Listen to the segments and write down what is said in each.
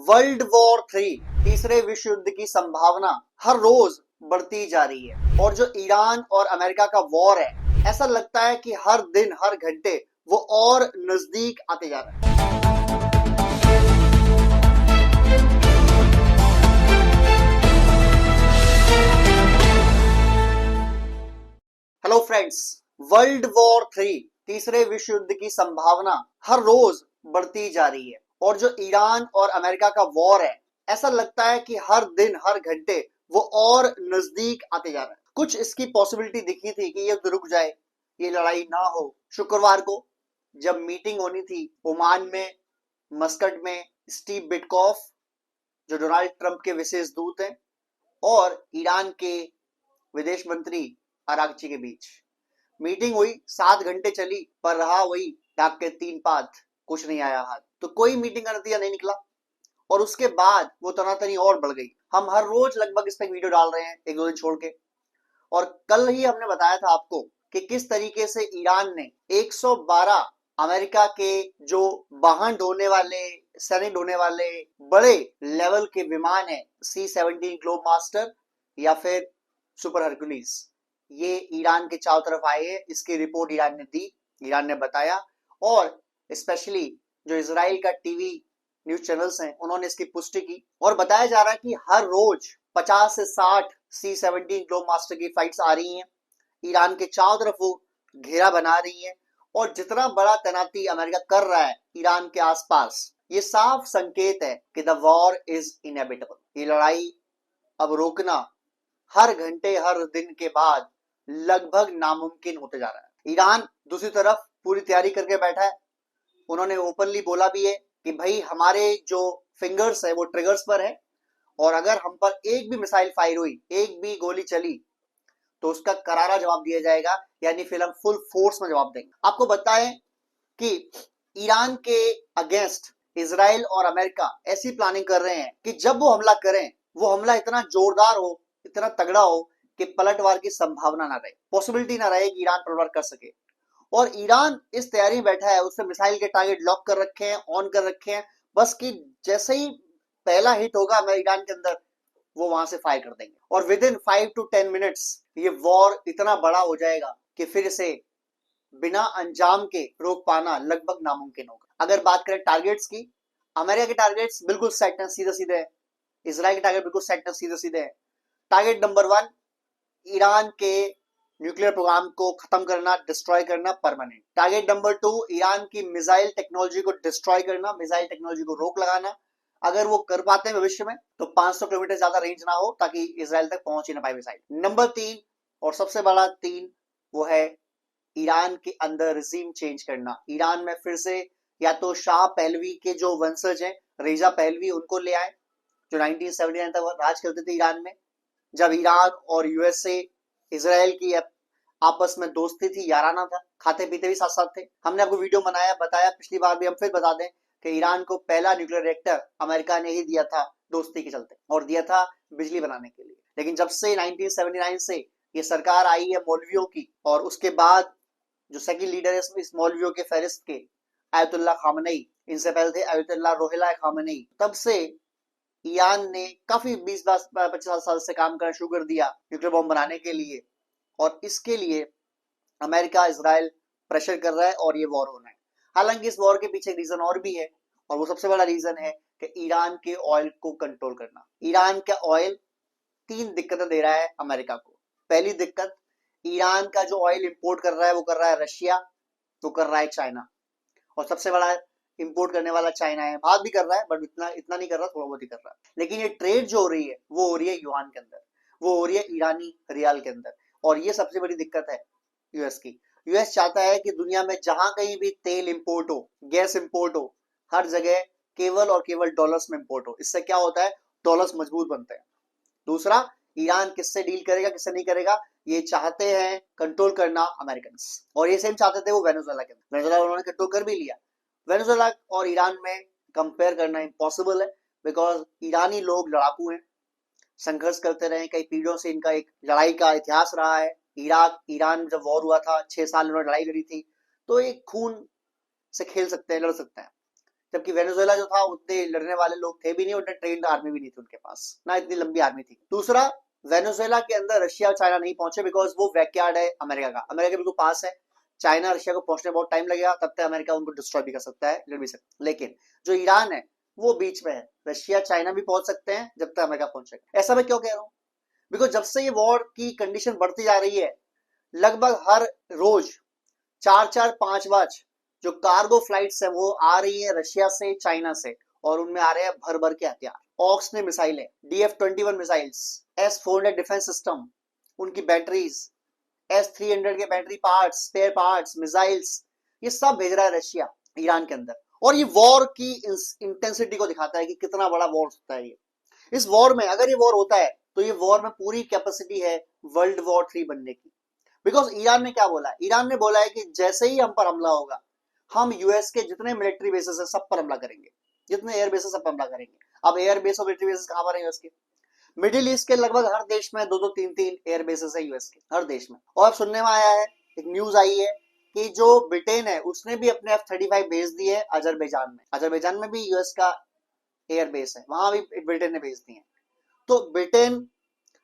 World war 3 तीसरे विश्व युद्ध की संभावना हर रोज बढ़ती जा रही है और जो ईरान और अमेरिका का वॉर है, ऐसा लगता है कि हर दिन हर घंटे वो और नजदीक आते जा रहा है। हेलो फ्रेंड्स, वर्ल्ड वॉर 3 तीसरे विश्व युद्ध की संभावना हर रोज बढ़ती जा रही है और जो ईरान और अमेरिका का वॉर है, ऐसा लगता है कि हर दिन हर घंटे वो और नजदीक आते जा रहा है। कुछ इसकी पॉसिबिलिटी दिखी थी कि ये रुक जाए, ये लड़ाई ना हो। शुक्रवार को जब मीटिंग होनी थी ओमान में, मस्कट में, स्टीव बिटकॉफ जो डोनाल्ड ट्रंप के विशेष दूत हैं और ईरान के विदेश मंत्री अरागची के बीच मीटिंग हुई। 7 घंटे चली पर रहा वही डाक के 3 पात, कुछ नहीं आया हाथ। तो कोई मीटिंग का नतीजा नहीं निकला और उसके बाद वो तनातनी और बढ़ गई। हम हर रोज लगभग इस पे वीडियो डाल रहे हैं, एक दो दिन छोड़ के। और कल ही हमने बताया था आपको कि किस तरीके से ईरान ने 112 अमेरिका के जो वाहन ढोने वाले, सैनिक ढोने वाले बड़े लेवल के विमान है, C-17 ग्लोब मास्टर या फिर सुपर हरकुलिस, ये ईरान के चारों तरफ आए हैं। इसकी रिपोर्ट ईरान ने दी, ईरान ने बताया। और स्पेशली जो इजराइल का टीवी न्यूज चैनल्स हैं, उन्होंने इसकी पुष्टि की और बताया जा रहा है कि हर रोज 50 से 60 C-17 ग्लोब मास्टर की फ्लाइट्स आ रही हैं। ईरान के चारों तरफ वो घेरा बना रही है और जितना बड़ा तैनाती अमेरिका कर रहा है ईरान के आसपास, ये साफ संकेत है कि द वॉर इज इनएविटेबल। ये लड़ाई अब रोकना हर घंटे हर दिन के बाद लगभग नामुमकिन होते जा रहा है। ईरान दूसरी तरफ पूरी तैयारी करके बैठा है। उन्होंने ओपनली बोला भी है कि भाई हमारे जो फिंगर्स है वो ट्रिगर्स पर है और अगर हम पर एक भी मिसाइल फायर हुई, एक भी गोली चली, तो उसका करारा जवाब दिया जाएगा, यानी फिर हम फुल फोर्स में जवाब देंगे। आपको बताएं कि ईरान के अगेंस्ट इजराइल और अमेरिका ऐसी प्लानिंग कर रहे हैं कि जब वो हमला करें, वो हमला इतना जोरदार हो, इतना तगड़ा हो कि पलटवार की संभावना ना रहे, पॉसिबिलिटी ना रहे कि ईरान पलटवार कर सके। और ईरान इस तैयारी में बैठा है, उसने मिसाइल के टारगेट लॉक कर रखे हैं, ऑन कर रखे हैं, बस कि जैसे ही पहला हिट होगा ईरान के अंदर, वो वहां से फायर कर देंगे और विद इन 5 to 10 मिनट्स ये वॉर इतना बड़ा हो जाएगा कि फिर से बिना अंजाम के रोक पाना लगभग नामुमकिन होगा। अगर बात करें टारगेट्स की, अमेरिका के टारगेट्स बिल्कुल सेट हैं, सीधे सीधे है। इजराइल के टारगेट बिल्कुल सेट हैं, सीधे सीधे है। टारगेट नंबर 1, ईरान के न्यूक्लियर प्रोग्राम को खत्म करना, डिस्ट्रॉय करना परमानेंट। टारगेट नंबर 2, ईरान की मिसाइल टेक्नोलॉजी को डिस्ट्रॉय करना, मिसाइल टेक्नोलॉजी को रोक लगाना। अगर वो कर पाते हैं भविष्य में तो 500 किलोमीटर ज्यादा रेंज ना हो, ताकि इजराइल तक पहुंच ही ना पाए मिसाइल। नंबर 3 और सबसे बड़ा 3 वो है ईरान के अंदर रिजीम चेंज करना। ईरान में फिर से या तो शाह पहलवी के जो वंशज हैं, रेजा पहलवी, उनको ले आए जो 1979 तक राज करते थे ईरान में, जब ईरान और यूएसए, इजराइल की आपस में दोस्ती थी, याराना था, खाते पीते भी साथ साथ थे। हमने आपको वीडियो बनाया, बताया पिछली बार भी, हम फिर बता दें कि ईरान को पहला न्यूक्लियर रिएक्टर अमेरिका ने ही दिया था दोस्ती के चलते, और दिया था बिजली बनाने के लिए। लेकिन जब से 1979 से ये सरकार आई है मौलवियों की, और उसके बाद जो सेकंड लीडर है इस मौलवियों के फहरिस्त के, आयतुल्लाह खामनेई, इनसे पहले थे आयतुल्लाह रोहिला खामनेई, तब से ईरान ने काफी 20-25 साल से काम करना शुरू कर दिया न्यूक्लियर बॉम्ब बनाने के लिए। और इसके लिए अमेरिका, इजराइल प्रेशर कर रहा है और ये वॉर होना है। हालांकि इस वॉर के पीछे एक रीजन और भी है, और वो सबसे बड़ा रीजन है कि ईरान के ऑयल को कंट्रोल करना। ईरान का ऑयल 3 दिक्कतें दे रहा है अमेरिका को। पहली दिक्कत, ईरान का जो ऑयल इंपोर्ट कर रहा है वो कर रहा है रशिया, वो कर रहा है चाइना, और सबसे बड़ा इंपोर्ट करने वाला चाइना है। बात भी कर रहा है बट इतना नहीं कर रहा, थोड़ा बहुत ही कर रहा है। लेकिन ये ट्रेड जो हो रही है वो हो रही है युआन के अंदर, वो हो रही है ईरानी रियाल के अंदर, और ये सबसे बड़ी दिक्कत है यूएस की। यूएस चाहता है कि दुनिया में जहां कहीं भी तेल इंपोर्ट हो, गैस इंपोर्ट हो, हर जगह केवल और केवल डॉलर्स में इंपोर्ट हो। इससे क्या होता है, डॉलर्स मजबूत बनते हैं। दूसरा, ईरान किससे डील करेगा, किससे नहीं करेगा, ये चाहते हैं कंट्रोल करना अमेरिकन, और ये सेम चाहते थे वो वेनेजुएला के अंदर। वेनेजुएला उन्होंने कंट्रोल कर भी लिया। वेनेजुएला और ईरान में कंपेयर करना इम्पॉसिबल है, बिकॉज ईरानी लोग लड़ाकू हैं, संघर्ष करते रहे, कई पीढ़ियों से इनका एक लड़ाई का इतिहास रहा है। इराक ईरान जब वॉर हुआ था, 6 साल उन्होंने लड़ाई लड़ी थी, तो एक खून से खेल सकते हैं, लड़ सकते हैं। जबकि वेनेजुएला जो था उतने लड़ने वाले लोग थे भी नहीं, उतने ट्रेंड आर्मी भी नहीं थी उनके पास, ना इतनी लंबी आर्मी थी। दूसरा, वेनेजुएला के अंदर रशिया और चाइना नहीं पहुंचे बिकॉज वो बैकयार्ड है अमेरिका का, अमेरिका के बिल्कुल पास है। चाइना रशिया को पहुंचने बहुत टाइम लगेगा, तब तक अमेरिका उनको डिस्ट्रॉय भी कर सकता है, लड़ भी सकता है। लेकिन जो ईरान है वो बीच में है, रशिया चाइना भी पहुंच सकते हैं जब तक अमेरिका पहुंचेगा। ऐसा मैं क्यों कह रहा हूँ? बिकॉज जब से ये वॉर की कंडीशन बढ़ती जा रही है, लगभग हर रोज 4-4-5 जो कार्गो फ्लाइट्स है वो आ रही है रशिया से, चाइना से, और उनमें आ रहे हैं भर भर के हथियार, ऑक्स ने मिसाइलें, DF-21 missiles, S-400 defence system, उनकी बैटरीज, S-300 के battery parts, spare parts, missiles, ये सब भेज रहा है रशिया ईरान के अंदर। और ये वॉर की इंटेंसिटी को दिखाता है कि कितना बड़ा वॉर होता है ये। इस वॉर में अगर ये वॉर होता है तो ये वॉर में पूरी कैपेसिटी है वर्ल्ड वॉर 3 बनने की। बिकॉज ईरान ने क्या बोला है? ईरान ने बोला है कि जैसे ही हम पर हमला होगा, हम यूएस के जितने मिलिट्री बेसेस है सब पर हमला करेंगे, जितने एयर बेसेस सब पर हमला करेंगे। अब एयर बेस और मिलिट्री बेसेस कहां पर है यूएस के? मिडिल ईस्ट के लगभग हर देश में 2-2 3-3 एयर बेसेस है यूएस के, हर देश में। और अब सुनने में आया है, एक न्यूज आई है कि जो ब्रिटेन है उसने भी अपने F-35 भेज दिए अजरबैजान में। अजरबैजान में भी यूएस का एयर बेस है, वहां भी ब्रिटेन ने भेज दिए। तो ब्रिटेन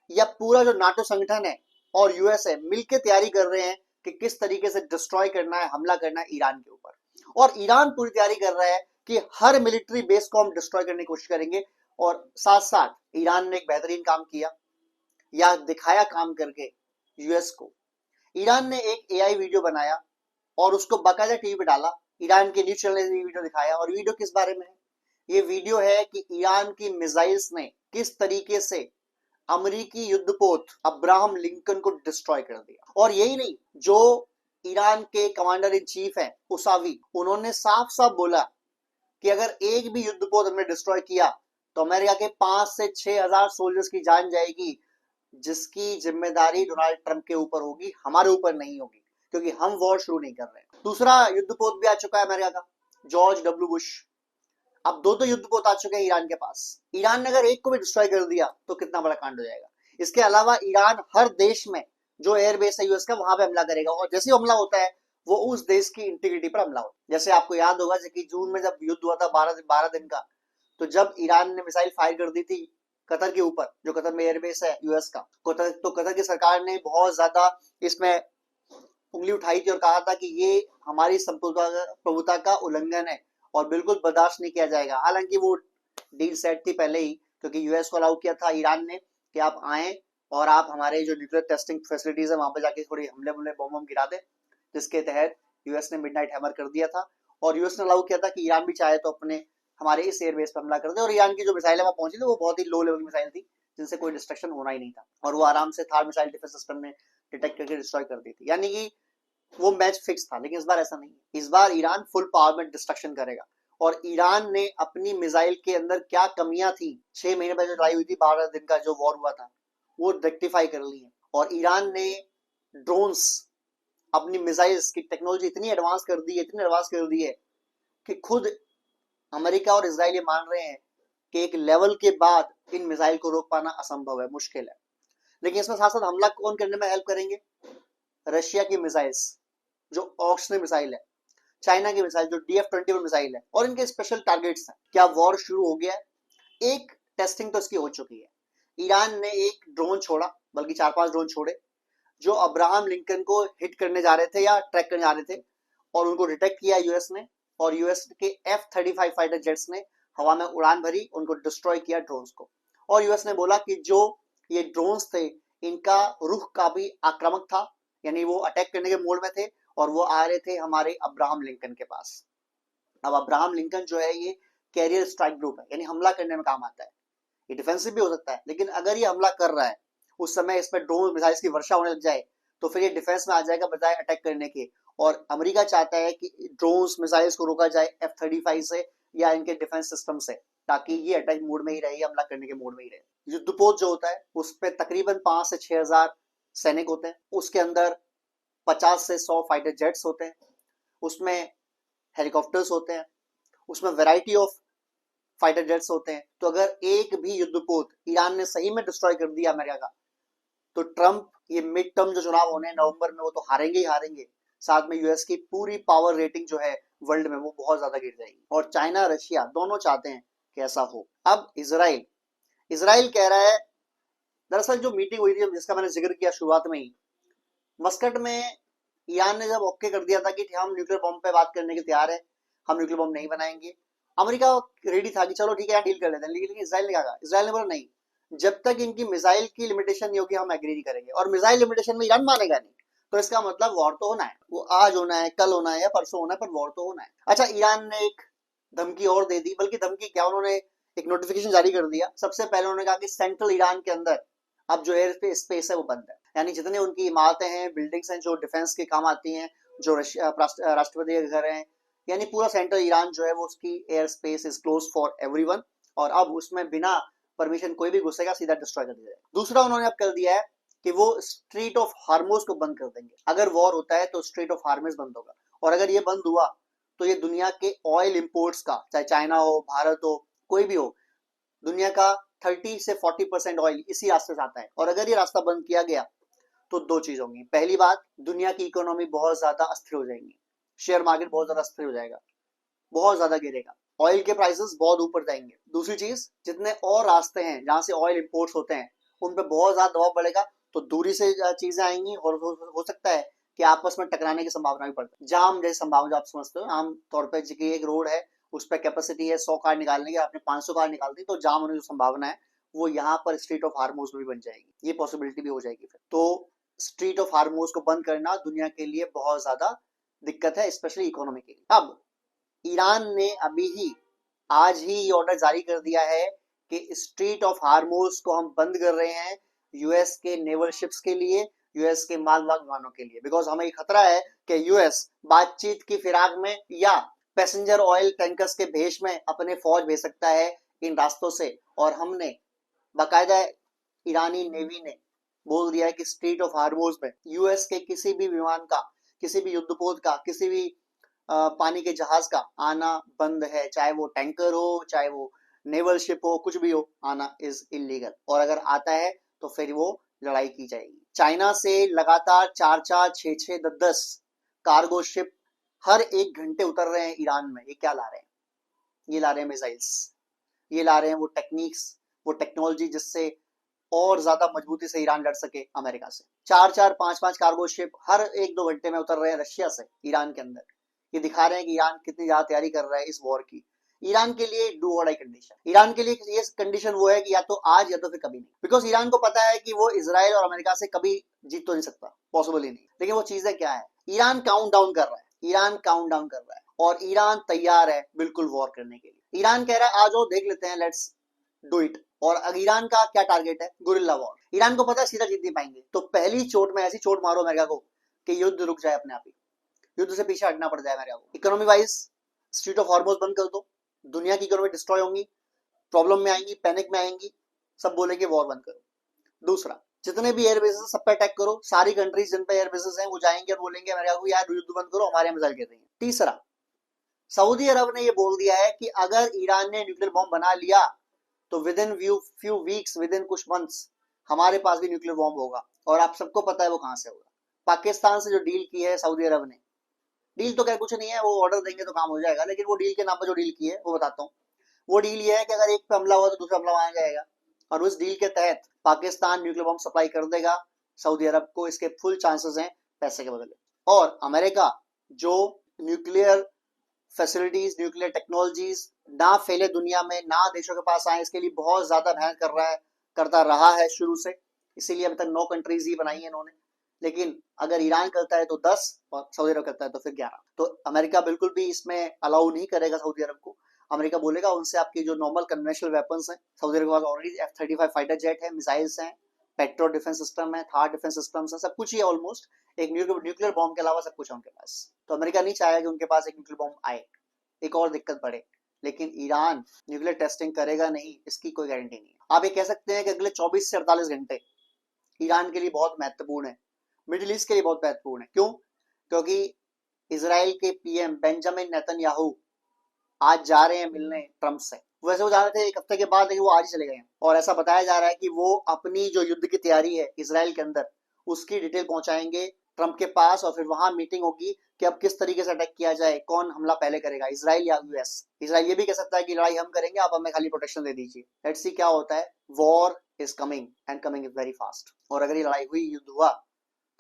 या पूरा जो नाटो संगठन है और यूएस है मिलकर तैयारी कर रहे हैं कि किस तरीके से डिस्ट्रॉय करना है, हमला करना है ईरान के ऊपर। और ईरान पूरी तैयारी कर रहा है कि हर मिलिट्री बेस को हम डिस्ट्रॉय करने की कोशिश करेंगे। और साथ साथ ईरान ने एक बेहतरीन काम किया या दिखाया काम करके यूएस को। ईरान ने एक एआई वीडियो बनाया और उसको बाकायदा टीवी पे डाला, ईरान के न्यूज चैनल ने वीडियो दिखाया। और वीडियो किस बारे में है? ये वीडियो है कि ईरान की मिसाइल्स ने किस तरीके से अमेरिकी युद्धपोत अब्राहम लिंकन को डिस्ट्रॉय कर दिया। और यही नहीं, जो ईरान के कमांडर इन चीफ हैं उसावी, उन्होंने साफ साफ बोला कि अगर एक भी युद्धपोत हमने डिस्ट्रॉय किया तो अमेरिका के 5 से 6 हजार सोल्जर्स की जान जाएगी, जिसकी जिम्मेदारी डोनाल्ड ट्रंप के ऊपर होगी, हमारे ऊपर नहीं होगी, क्योंकि हम वॉर शुरू नहीं कर रहे। दूसरा युद्धपोत भी आ चुका है अमेरिका का, जॉर्ज डब्ल्यू बुश। अब 2 युद्धपोत आ चुके हैं ईरान के पास। ईरान ने अगर एक को भी डिस्ट्रॉय कर दिया तो कितना बड़ा कांड हो जाएगा। इसके अलावा ईरान हर देश में जो एयरबेस है यूएस का वहां पे हमला करेगा, और जैसे ही हमला होता है वो उस देश की इंटीग्रिटी पर हमला होता है। जैसे आपको याद होगा कि जून में जब युद्ध हुआ था 12 दिन का, तो जब ईरान ने मिसाइल फायर कर दी थी कतर के ऊपर, जो कतर में एयरबेस है यूएस का, तो कतर की सरकार ने बहुत ज्यादा इसमें उंगली उठाई थी और कहा था कि ये हमारी प्रभुता का उल्लंघन है और बिल्कुल बर्दाश्त नहीं किया जाएगा। हालांकि वो डील सेट थी पहले ही, क्योंकि यूएस को अलाउ किया था ईरान ने कि आप आए और आप हमारे जो न्यूक्लियर टेस्टिंग फैसिलिटीज है वहां पर जाके थोड़ी हमले बम गिरा दे, जिसके तहत यूएस ने मिडनाइट हैमर कर दिया था। और यूएस ने अलाउ किया था कि ईरान भी चाहे तो अपने हमारे इस एयरबेस पर हमला कर दे। और ईरान की जो मिसाइल है वहां पहुंची थी वो बहुत ही लो लेवल की मिसाइल थी, जिनसे कोई डिस्ट्रक्शन होना ही नहीं था, और वो आराम से थार मिसाइल डिफेंस सिस्टम ने डिटेक्ट करके डिस्ट्रॉय कर दी थी। यानी कि वो मैच फिक्स था। लेकिन इस बार ऐसा नहीं है, इस बार ईरान फुल पावर में डिस्ट्रक्शन करेगा। और ईरान ने अपनी मिसाइल के अंदर क्या कमियां थी 6 महीने पहले लड़ाई हुई थी, 12 दिन का जो वॉर हुआ था, वो रेक्टिफाई कर ली है। और ईरान ने ड्रोन्स, अपनी मिसाइल्स की टेक्नोलॉजी इतनी एडवांस कर दी है, इतनी एडवांस कर दी है कि खुद अमेरिका और इसराइल ये मान रहे हैं कि एक लेवल के बाद इन मिसाइल को रोक पाना असंभव है, मुश्किल है। लेकिन इसमें साथ साथ हमला कौन करने में हेल्प करेंगे? रशिया की मिसाइल्स जो ऑक्स मिसाइल है, चाइना की मिसाइल जो DF-21 मिसाइल है, और इनके स्पेशल टारगेट्स हैं। क्या वॉर शुरू हो गया है? एक टेस्टिंग तो इसकी हो चुकी है। ईरान ने एक ड्रोन छोड़ा, बल्कि 4-5 ड्रोन छोड़े, जो अब्राहम लिंकन को हिट करने जा रहे थे या ट्रैक करने जा रहे थे, और उनको डिटेक्ट किया यूएस ने। और यूएस के F-35 फाइटर जेट्स ने हवा में उड़ान भरी, उनको डिस्ट्रॉय किया ड्रोन्स को। और यूएस ने बोला कि जो ये ड्रोन्स थे इनका रुख काफी आक्रामक था, यानी वो अटैक करने के मोड में थे, और वो आ रहे थे हमारे अब्राहम लिंकन के पास। अब अब्राहम लिंकन जो है ये कैरियर स्ट्राइक ग्रुप है, यानी हमला करने में काम आता है। ये डिफेंसिव भी हो सकता है, लेकिन अगर ये हमला कर रहा है उस समय इस पर ड्रोन मिसाइल्स की वर्षा होने लग जाए तो फिर ये डिफेंस में आ जाएगा बजाय अटैक करने के। और अमेरिका चाहता है कि ड्रोन्स मिसाइल्स को रोका जाए F-35 से या इनके डिफेंस सिस्टम से, ताकि ये अटैक मोड में ही रहे, हमला करने के मोड में ही रहे। युद्धपोत जो होता है उस पर तकरीबन 5 से 6 हजार सैनिक होते हैं, उसके अंदर 50 से 100 फाइटर जेट्स होते हैं, उसमें हेलीकॉप्टर्स होते हैं, उसमें वैरायटी ऑफ फाइटर जेट्स होते हैं। तो अगर एक भी युद्धपोत ईरान ने सही में डिस्ट्रॉय कर दिया अमेरिका का, तो ट्रंप ये मिड टर्म जो चुनाव होने हैं नवंबर में, वो तो हारेंगे ही हारेंगे। साथ में यूएस की पूरी पावर रेटिंग जो है वर्ल्ड में वो बहुत ज्यादा गिर जाएगी। और चाइना रशिया दोनों चाहते हैं कि ऐसा हो। अब इसराइल इसराइल कह रहा है, दरअसल जो मीटिंग हुई थी जिसका मैंने जिक्र किया शुरुआत में ही, मस्कट में ईरान ने जब ओके कर दिया था कि हम न्यूक्लियर बॉम्ब पे बात करने के तैयार है, हम न्यूक्लियर बॉम्ब नहीं बनाएंगे, अमेरिका रेडी था कि चलो ठीक है यार डील कर लेते हैं, लेकिन इसराइल ने कहा, इसराइल ने बोला नहीं, जब तक इनकी मिसाइल की लिमिटेशन नहीं होगी हम एग्री नहीं करेंगे। और मिसाइल लिमिटेशन में ईरान मानेगा नहीं, तो इसका मतलब वॉर तो होना है, वो आज होना है, कल होना है या परसों होना है, पर वॉर तो होना है। अच्छा, ईरान ने एक धमकी और दे दी, बल्कि धमकी क्या, उन्होंने एक नोटिफिकेशन जारी कर दिया। सबसे पहले उन्होंने कहा कि सेंट्रल ईरान के अंदर अब जो एयर स्पेस है वो बंद है, यानी जितने उनकी इमारतें हैं, बिल्डिंग्स हैं जो डिफेंस के काम आती हैं, जो राष्ट्रपति के घर हैं, यानी पूरा सेंट्रल ईरान जो है वो उसकी air space is close for everyone, और अब उसमें बिना परमिशन कोई भी घुसेगा सीधा डिस्ट्रॉय कर दिया जाएगा। दूसरा उन्होंने अब कर दिया है कि वो स्ट्रीट ऑफ हार्मोज को बंद कर देंगे। अगर वॉर होता है तो स्ट्रीट ऑफ हार्मोज बंद होगा, और अगर ये बंद हुआ तो ये दुनिया के ऑयल इंपोर्ट्स का, चाहे चाइना हो, भारत हो, कोई भी हो, दुनिया का 30 से 40% ऑयल इसी रास्ते से आता है। और अगर ये रास्ता बंद किया गया तो दो चीज होंगी। पहली बात, दुनिया की इकोनॉमी बहुत ज्यादा अस्थिर हो जाएगी, शेयर मार्केट बहुत ज्यादा अस्थिर हो जाएगा, बहुत ज्यादा गिरेगा, ऑयल के प्राइसेस बहुत ऊपर जाएंगे। दूसरी चीज, जितने और रास्ते हैं जहां से ऑयल इंपोर्ट्स होते हैं उन पर बहुत ज्यादा दबाव बढ़ेगा, तो दूरी से चीजें आएंगी और हो सकता है कि आपस में टकराने की संभावना भी बढ़ती है। जाम जैसी संभावना आप समझते हो, आम तौर पर एक रोड है उस पर कैपेसिटी है 100 कार निकालने की, आपने 500 कार निकाल दी, तो जाम होने की संभावना है वो यहाँ पर स्ट्रीट ऑफ हार्मोज में भी बन जाएगी, ये पॉसिबिलिटी भी हो जाएगी। फिर तो स्ट्रीट ऑफ हार्मोज को बंद करना दुनिया के लिए बहुत ज्यादा दिक्कत है, स्पेशली इकोनॉमी के लिए। अब ईरान ने अभी ही आज ही ऑर्डर जारी कर दिया है कि स्ट्रीट ऑफ हार्मोज को हम बंद कर रहे हैं यूएस के नेवल शिप्स के लिए, यूएस के मालवाहक विमानों के लिए, बिकॉज हमें खतरा है कि यूएस बातचीत की फिराक में या पैसेंजर ऑयल टैंकर्स के भेष में अपने फौज भेज सकता है इन रास्तों से। और हमने बाकायदा ईरानी नेवी ने बोल दिया है कि स्ट्रीट ऑफ हार्मोज में यूएस के किसी भी विमान का, किसी भी युद्धपोत का, किसी भी पानी के जहाज का आना बंद है, चाहे वो टैंकर हो, चाहे वो नेवल शिप हो, कुछ भी हो, आना इज इलीगल। और अगर आता है तो फिर वो लड़ाई की जाएगी। चाइना से लगातार 4-4, 6-6, 10-10 कार्गो शिप हर 1 घंटे उतर रहे हैं ईरान में। ये क्या ला रहे हैं? ये ला रहे हैं मिसाइल्स, ये ला रहे हैं वो टेक्निक्स, वो टेक्नोलॉजी जिससे और ज्यादा मजबूती से ईरान लड़ सके अमेरिका से। 4-4, 5-5 कार्गो शिप हर 1-2 घंटे में उतर रहे हैं रशिया से ईरान के अंदर। ये दिखा रहे हैं कि ईरान कितनी ज्यादा तैयारी कर रहा है इस वॉर की। ईरान के लिए डू और डाई कंडीशन, ईरान के लिए ये कंडीशन वो है कि या तो आज या तो फिर कभी नहीं, बिकॉज ईरान को पता है कि वो इजराइल और अमेरिका से कभी जीत तो नहीं सकता, पॉसिबल ही नहीं। लेकिन वो चीजें क्या है, ईरान काउंट डाउन कर रहा है, ईरान काउंट डाउन कर रहा है, और ईरान तैयार है बिल्कुल वॉर करने के लिए। ईरान कह रहा है आज वो देख लेते हैं, लेट्स डू इट। और ईरान का क्या टारगेट है? Guerrilla war. ईरान को पता है सीधा जीत नहीं पाएंगे, तो पहली चोट में ऐसी चोट मारो अमेरिका को कि युद्ध रुक जाए अपने आप ही, युद्ध से पीछे हटना पड़ जाए अमेरिका को। इकोनॉमी वाइज स्ट्रीट ऑफ हार्मोज बंद कर दो, दुनिया की इकोनॉमी डिस्ट्रॉय होंगी, प्रॉब्लम में आएंगी, पैनिक में आएंगी, सब बोलेंगे वॉर बंद करो। दूसरा, जितने भी एयरबेसेस सब पे अटैक करो, सारी कंट्रीज जिन पे एयरबेसेस हैं वो जाएंगे और बोलेंगे अमेरिका को यार युद्ध बंद करो, हमारे मिसाइल गिर रही है। तीसरा, सऊदी अरब ने ये बोल दिया है कि अगर ईरान ने न्यूक्लियर बॉम्ब बना लिया तो with in few weeks, with in कुछ मंथ्स हमारे पास भी न्यूक्लियर बॉम्ब होगा। और आप सबको पता है वो कहां से होगा, पाकिस्तान से जो डील की है सऊदी अरब ने, डील तो क्या कुछ नहीं है, वो ऑर्डर देंगे तो काम हो जाएगा, लेकिन वो डील के नाम पर जो डील की है वो बताता हूँ। वो डील ये है कि अगर एक पे हमला हुआ तो दूसरा हमला वहां जाएगा, और उस डील के तहत पाकिस्तान न्यूक्लियर बॉम्ब सप्लाई कर देगा सऊदी अरब को, इसके फुल चांसेस हैं पैसे के बदले। और अमेरिका जो न्यूक्लियर फैसिलिटीज, न्यूक्लियर टेक्नोलॉजीज ना फैले दुनिया में, ना देशों के पास आए, इसके लिए बहुत ज्यादा मेहनत करता रहा है शुरू से, इसीलिए अभी तक 9 कंट्रीज ही बनाई है इन्होंने। लेकिन अगर ईरान करता है तो 10 और सऊदी अरब करता है तो फिर 11। तो अमेरिका बिल्कुल भी इसमें अलाउ नहीं करेगा सऊदी अरब को। अमेरिका बोलेगा उनसे आपकी जो नॉर्मल कन्वेंशनल वेपन्स हैं, सऊदी अरब के पास ऑलरेडी F-35 फाइटर जेट है, मिसाइल्स हैं, पेट्रो डिफेंस सिस्टम है, थार डिफेंस सिस्टम्स है, सब कुछ ही है ऑलमोस्ट। एक न्यूक्लियर बॉम्ब के अलावा सब कुछ है उनके पास। तो अमेरिका नहीं चाहेगा कि उनके पास एक न्यूक्लियर बॉम्ब आए, एक और दिक्कत बढ़े। लेकिन ईरान न्यूक्लियर टेस्टिंग करेगा नहीं, इसकी कोई गारंटी नहीं। आप ये कह सकते हैं कि अगले 24 से 48 घंटे ईरान के लिए बहुत महत्वपूर्ण है, मिडिल ईस्ट के लिए बहुत महत्वपूर्ण है। क्यों? क्योंकि इजराइल के पीएम बेंजामिन नेतन्याहू आज जा रहे हैं मिलने ट्रंप से। वैसे वो जा रहे थे 1 हफ्ते के बाद, लेकिन वो आज ही चले गए हैं। और ऐसा बताया जा रहा है कि वो अपनी जो युद्ध की तैयारी है इजराइल के अंदर, उसकी डिटेल पहुंचाएंगे ट्रंप के पास, और फिर वहां मीटिंग होगी कि अब किस तरीके से अटैक किया जाए, कौन हमला पहले करेगा, इसराइल या यूएस। इसराइल ये भी कह सकता है कि लड़ाई हम करेंगे, आप हमें खाली प्रोटेक्शन दे दीजिए। लेट्स सी क्या होता है। War is coming and coming is very fast. और अगर ये लड़ाई हुई, युद्ध हुआ,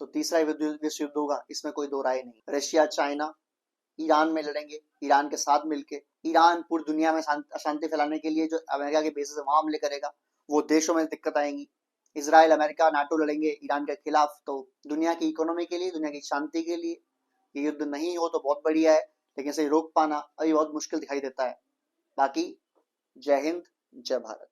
तो तीसरा विश्व युद्ध होगा, इसमें कोई दो राय नहीं। रशिया चाइना ईरान में लड़ेंगे, ईरान के साथ मिलके। ईरान पूरी दुनिया में अशांति फैलाने के लिए जो अमेरिका के बेसिस है वहां हमले करेगा, वो देशों में दिक्कत आएंगी। इसराइल अमेरिका नाटो लड़ेंगे ईरान के खिलाफ, तो दुनिया की इकोनॉमी के लिए, दुनिया की शांति के लिए ये युद्ध नहीं हो तो बहुत बढ़िया है, लेकिन इसे रोक पाना अभी बहुत मुश्किल दिखाई देता है। बाकी जय हिंद, जय भारत।